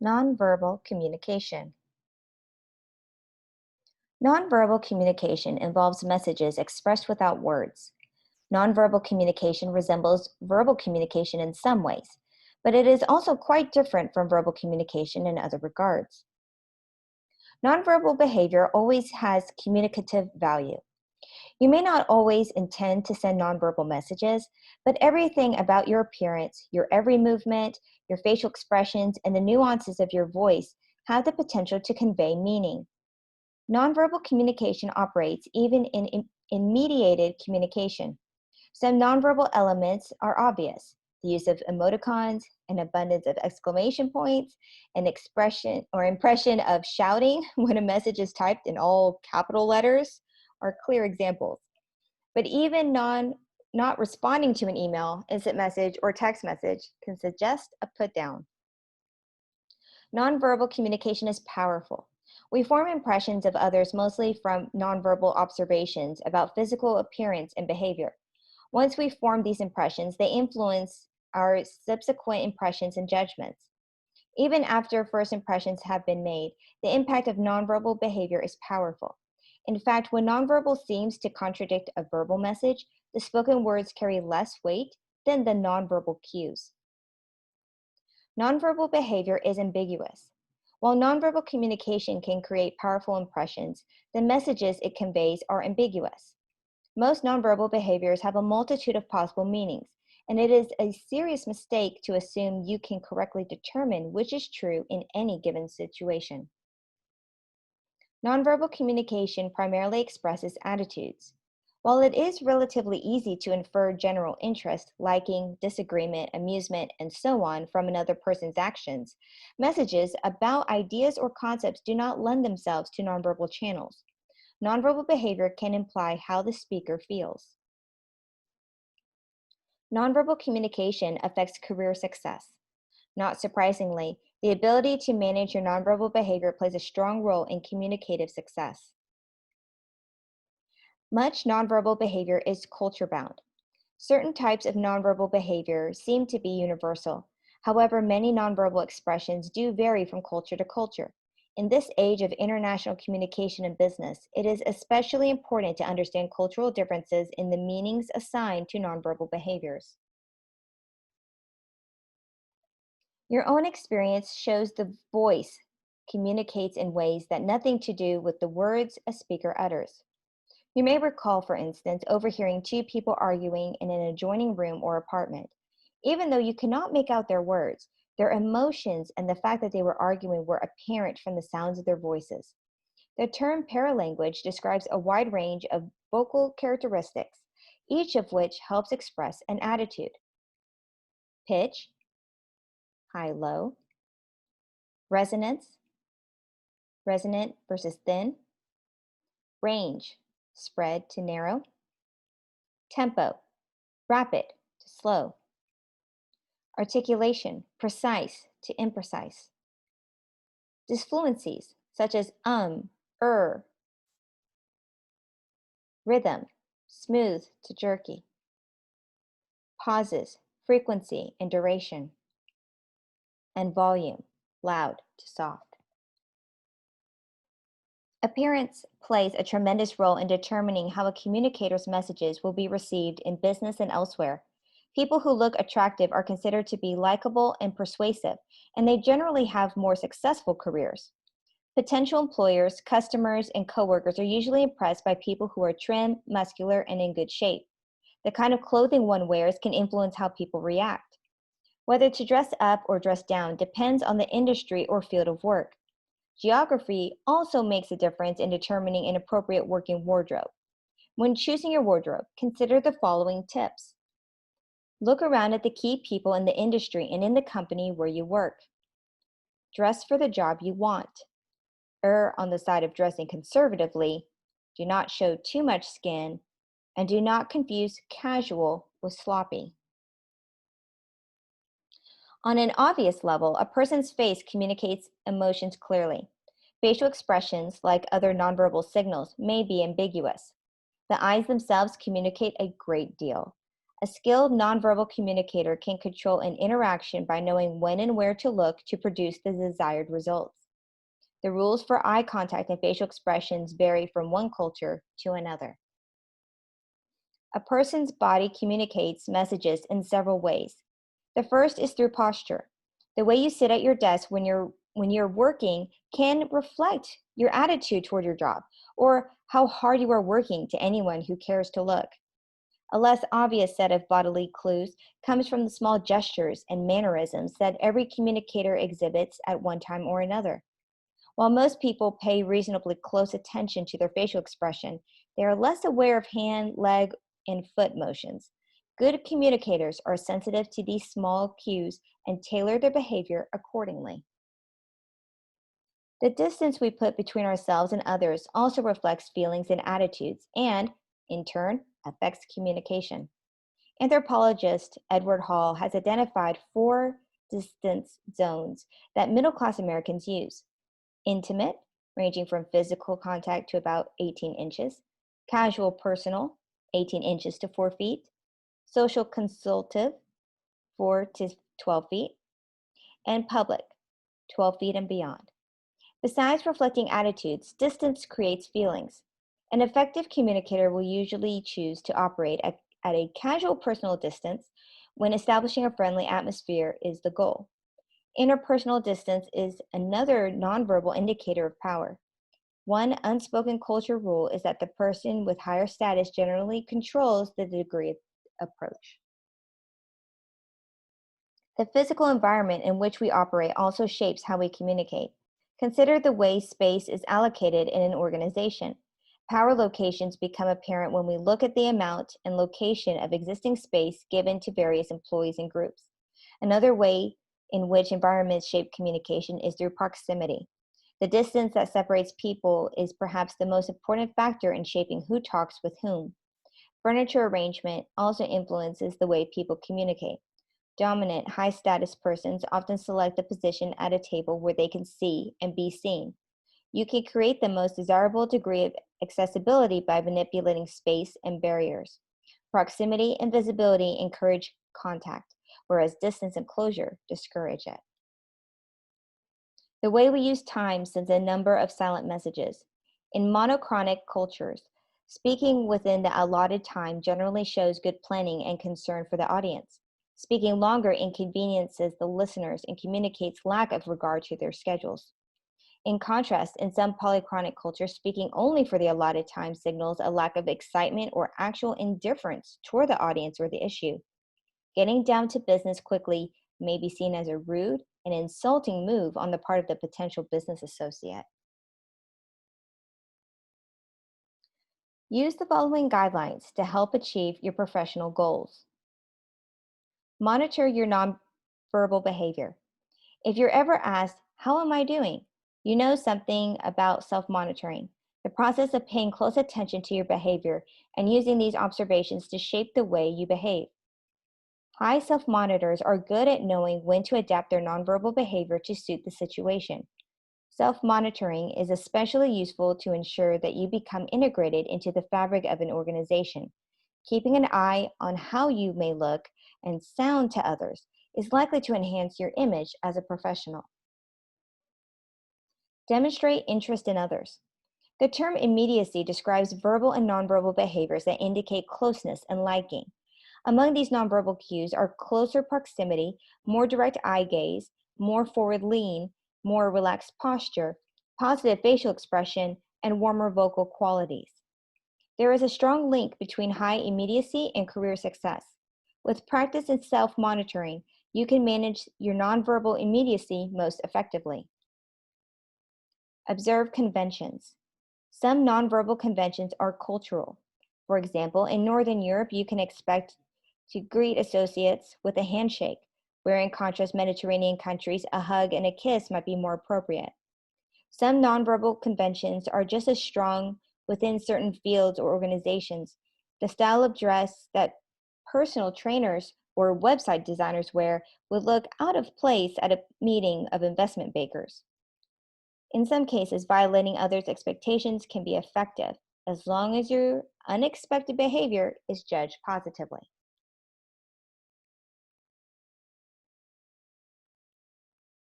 Nonverbal communication. Nonverbal communication involves messages expressed without words. Nonverbal communication resembles verbal communication in some ways, but it is also quite different from verbal communication in other regards. Nonverbal behavior always has communicative value. You may not always intend to send nonverbal messages, but everything about your appearance, your every movement, your facial expressions, and the nuances of your voice have the potential to convey meaning. Nonverbal communication operates even in mediated communication. Some nonverbal elements are obvious: the use of emoticons, an abundance of exclamation points, an expression or impression of shouting when a message is typed in all capital letters are clear examples. But even not responding to an email, instant message, or text message can suggest a put down. Nonverbal communication is powerful. We form impressions of others mostly from nonverbal observations about physical appearance and behavior. Once we form these impressions, they influence our subsequent impressions and judgments. Even after first impressions have been made, the impact of nonverbal behavior is powerful. In fact, when nonverbal seems to contradict a verbal message, the spoken words carry less weight than the nonverbal cues. Nonverbal behavior is ambiguous. While nonverbal communication can create powerful impressions, the messages it conveys are ambiguous. Most nonverbal behaviors have a multitude of possible meanings, and it is a serious mistake to assume you can correctly determine which is true in any given situation. Nonverbal communication primarily expresses attitudes. While it is relatively easy to infer general interest, liking, disagreement, amusement, and so on from another person's actions, messages about ideas or concepts do not lend themselves to nonverbal channels. Nonverbal behavior can imply how the speaker feels. Nonverbal communication affects career success. Not surprisingly, the ability to manage your nonverbal behavior plays a strong role in communicative success. Much nonverbal behavior is culture-bound. Certain types of nonverbal behavior seem to be universal. However, many nonverbal expressions do vary from culture to culture. In this age of international communication and business, it is especially important to understand cultural differences in the meanings assigned to nonverbal behaviors. Your own experience shows the voice communicates in ways that nothing to do with the words a speaker utters. You may recall, for instance, overhearing two people arguing in an adjoining room or apartment. Even though you cannot make out their words, their emotions and the fact that they were arguing were apparent from the sounds of their voices. The term paralanguage describes a wide range of vocal characteristics, each of which helps express an attitude. Pitch, high-low, resonance, resonant versus thin, range, spread to narrow, tempo, rapid to slow, articulation, precise to imprecise, disfluencies such as rhythm, smooth to jerky, pauses, frequency and duration, and volume, loud to soft. Appearance plays a tremendous role in determining how a communicator's messages will be received in business and elsewhere. People who look attractive are considered to be likable and persuasive, and they generally have more successful careers. Potential employers, customers, and coworkers are usually impressed by people who are trim, muscular, and in good shape. The kind of clothing one wears can influence how people react. Whether to dress up or dress down depends on the industry or field of work. Geography also makes a difference in determining an appropriate working wardrobe. When choosing your wardrobe, consider the following tips. Look around at the key people in the industry and in the company where you work. Dress for the job you want. Err on the side of dressing conservatively. Do not show too much skin, and do not confuse casual with sloppy. On an obvious level, a person's face communicates emotions clearly. Facial expressions, like other nonverbal signals, may be ambiguous. The eyes themselves communicate a great deal. A skilled nonverbal communicator can control an interaction by knowing when and where to look to produce the desired results. The rules for eye contact and facial expressions vary from one culture to another. A person's body communicates messages in several ways. The first is through posture. The way you sit at your desk when you're working can reflect your attitude toward your job or how hard you are working to anyone who cares to look. A less obvious set of bodily clues comes from the small gestures and mannerisms that every communicator exhibits at one time or another. While most people pay reasonably close attention to their facial expression, they are less aware of hand, leg, and foot motions. Good communicators are sensitive to these small cues and tailor their behavior accordingly. The distance we put between ourselves and others also reflects feelings and attitudes and, in turn, affects communication. Anthropologist Edward Hall has identified four distance zones that middle class Americans use: intimate, ranging from physical contact to about 18 inches, casual personal, 18 inches to 4 feet, social consultative, 4 to 12 feet, and public, 12 feet and beyond. Besides reflecting attitudes, distance creates feelings. An effective communicator will usually choose to operate at a casual personal distance when establishing a friendly atmosphere is the goal. Interpersonal distance is another nonverbal indicator of power. One unspoken culture rule is that the person with higher status generally controls the degree of approach. The physical environment in which we operate also shapes how we communicate. Consider the way space is allocated in an organization. Power locations become apparent when we look at the amount and location of existing space given to various employees and groups. Another way in which environments shape communication is through proximity. The distance that separates people is perhaps the most important factor in shaping who talks with whom. Furniture arrangement also influences the way people communicate. Dominant, high-status persons often select a position at a table where they can see and be seen. You can create the most desirable degree of accessibility by manipulating space and barriers. Proximity and visibility encourage contact, whereas distance and closure discourage it. The way we use time sends a number of silent messages. In monochronic cultures, speaking within the allotted time generally shows good planning and concern for the audience. Speaking longer inconveniences the listeners and communicates lack of regard to their schedules. In contrast, in some polychronic cultures, speaking only for the allotted time signals a lack of excitement or actual indifference toward the audience or the issue. Getting down to business quickly may be seen as a rude and insulting move on the part of the potential business associate. Use the following guidelines to help achieve your professional goals. Monitor your nonverbal behavior. If you're ever asked, "How am I doing?" you know something about self-monitoring, the process of paying close attention to your behavior and using these observations to shape the way you behave. High self-monitors are good at knowing when to adapt their nonverbal behavior to suit the situation. Self-monitoring is especially useful to ensure that you become integrated into the fabric of an organization. Keeping an eye on how you may look and sound to others is likely to enhance your image as a professional. Demonstrate interest in others. The term immediacy describes verbal and nonverbal behaviors that indicate closeness and liking. Among these nonverbal cues are closer proximity, more direct eye gaze, more forward lean, more relaxed posture, positive facial expression, and warmer vocal qualities. There is a strong link between high immediacy and career success. With practice and self-monitoring, you can manage your nonverbal immediacy most effectively. Observe conventions. Some nonverbal conventions are cultural. For example, in Northern Europe, you can expect to greet associates with a handshake, where in contrast, Mediterranean countries, a hug and a kiss might be more appropriate. Some nonverbal conventions are just as strong within certain fields or organizations. The style of dress that personal trainers or website designers wear would look out of place at a meeting of investment bankers. In some cases, violating others' expectations can be effective as long as your unexpected behavior is judged positively.